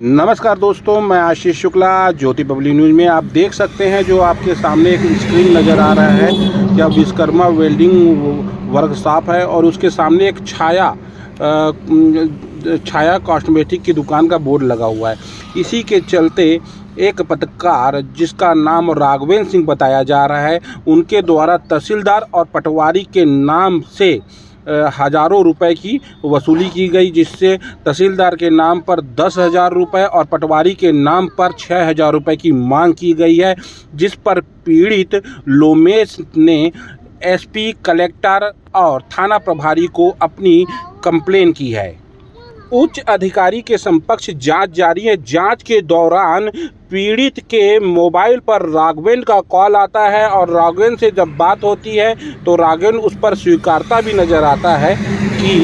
नमस्कार दोस्तों, मैं आशीष शुक्ला ज्योति पब्लिक न्यूज़ में आप देख सकते हैं जो आपके सामने एक स्क्रीन नज़र आ रहा है। यह विश्वकर्मा वेल्डिंग वर्कशॉप है और उसके सामने एक छाया कॉस्मेटिक की दुकान का बोर्ड लगा हुआ है। इसी के चलते एक पत्रकार जिसका नाम राघवेंद्र सिंह बताया जा रहा है, उनके द्वारा तहसीलदार और पटवारी के नाम से हज़ारों रुपए की वसूली की गई, जिससे तहसीलदार के नाम पर 10,000 रुपये और पटवारी के नाम पर 6,000 रुपये की मांग की गई है, जिस पर पीड़ित लोमेश ने एसपी, कलेक्टर और थाना प्रभारी को अपनी कंप्लेन की है। उच्च अधिकारी के समक्ष जांच जारी है। जांच के दौरान पीड़ित के मोबाइल पर राघवेंद्र का कॉल आता है और राघवेंद्र से जब बात होती है तो राघवेंद्र उस पर स्वीकारता भी नज़र आता है कि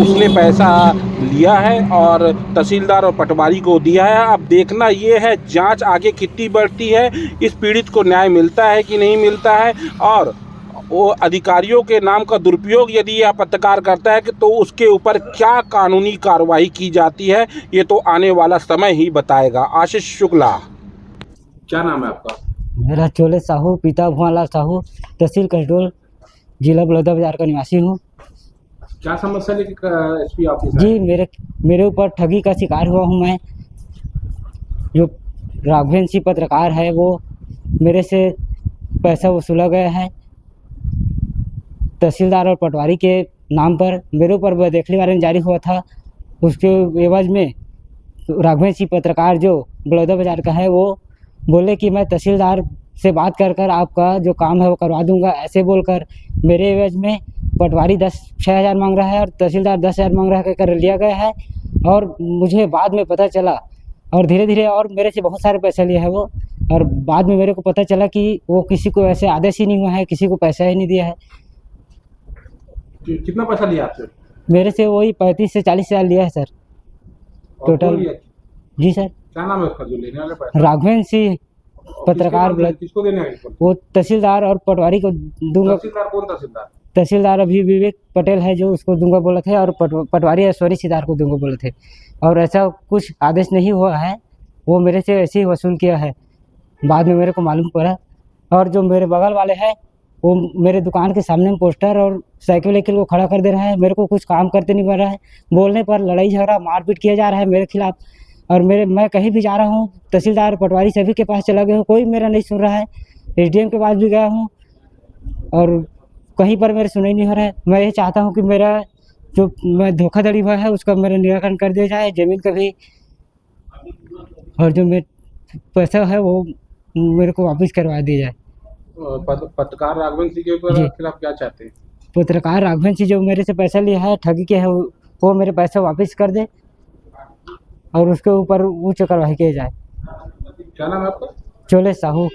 उसने पैसा लिया है और तहसीलदार और पटवारी को दिया है। अब देखना ये है जांच आगे कितनी बढ़ती है, इस पीड़ित को न्याय मिलता है कि नहीं मिलता है, और वो अधिकारियों के नाम का दुरुपयोग यदि यह पत्रकार करता है कि तो उसके ऊपर क्या कानूनी कार्रवाई की जाती है, ये तो आने वाला समय ही बताएगा। आशीष शुक्ला। क्या नाम है आपका? मेरा चोले साहू, पिता भुआलाल साहू, तहसील कसडोल, जिला बलौदाबाजार का निवासी हूँ। क्या समस्या लेकर एसपी ऑफिस जी, मेरे ऊपर ठगी का शिकार हुआ हूँ मैं। जो राघवेंद्र सिंह पत्रकार है वो मेरे से पैसा वसूला गया है तहसीलदार और पटवारी के नाम पर। मेरे ऊपर बेदखली वारंट जारी हुआ था। उसके एवज में राघवेंद्र सिंह पत्रकार जो बलौदाबाजार का है वो बोले कि मैं तहसीलदार से बात कर आपका जो काम है वो करवा दूंगा। ऐसे बोलकर मेरे एवज में पटवारी 6,000 मांग रहा है और तहसीलदार 10,000 मांग रहा है, कर लिया गया है। और मुझे बाद में पता चला और धीरे धीरे और मेरे से बहुत सारे पैसे लिए है वो, और बाद में मेरे को पता चला कि वो किसी को ऐसे आदेश ही नहीं हुआ है, किसी को पैसा ही नहीं दिया है। कितना पैसा लिया आपसे? मेरे से वही 35 से 40 हज़ार लिया है सर टोटल। जी सर। क्या नाम है उसका जो लेने वाला पैसा? राघवेंद्र सिंह पत्रकार। किसको देने है? वो तहसीलदार और पटवारी को दूंगा। तहसीलदार कौन तहसीलदार? तहसीलदार अभी विवेक पटेल है जो उसको दूंगा बोले थे, और पटवारी ऐश्वरी सिदार को दूंगा बोले थे, और ऐसा कुछ आदेश नहीं हुआ है। वो मेरे से ऐसे ही वसूल किया है, बाद में मेरे को मालूम पड़ा। और जो मेरे बगल वाले हैं वो मेरे दुकान के सामने में पोस्टर और साइकिल वाइकिल को खड़ा कर दे रहा है। मेरे को कुछ काम करते नहीं पड़ रहा है, बोलने पर लड़ाई झगड़ा मारपीट किया जा रहा है मेरे खिलाफ। और मैं कहीं भी जा रहा हूँ, तहसीलदार पटवारी सभी के पास चला गया हूँ, कोई मेरा नहीं सुन रहा है। एसडीएम के पास भी गया हूँ और कहीं पर मेरे सुनाई नहीं हो रहा है। मैं ये चाहता हूँ कि मेरा जो मैं धोखाधड़ी हुआ है उसका मेरा निराकरण कर दिया जाए, ज़मीन का भी, और जो मेरा पैसा है वो मेरे को वापस करवा दिया जाए। पत्रकार राघवेंद्र सिंह के खिलाफ क्या चाहते हैं? पत्रकार राघवेंद्र सिंह जो मेरे से पैसा लिया है, ठगी किया है, वो मेरे पैसा वापस कर दे और उसके ऊपर उच्च कार्रवाई किया जाए। क्या नाम है आपका? चोले साहू।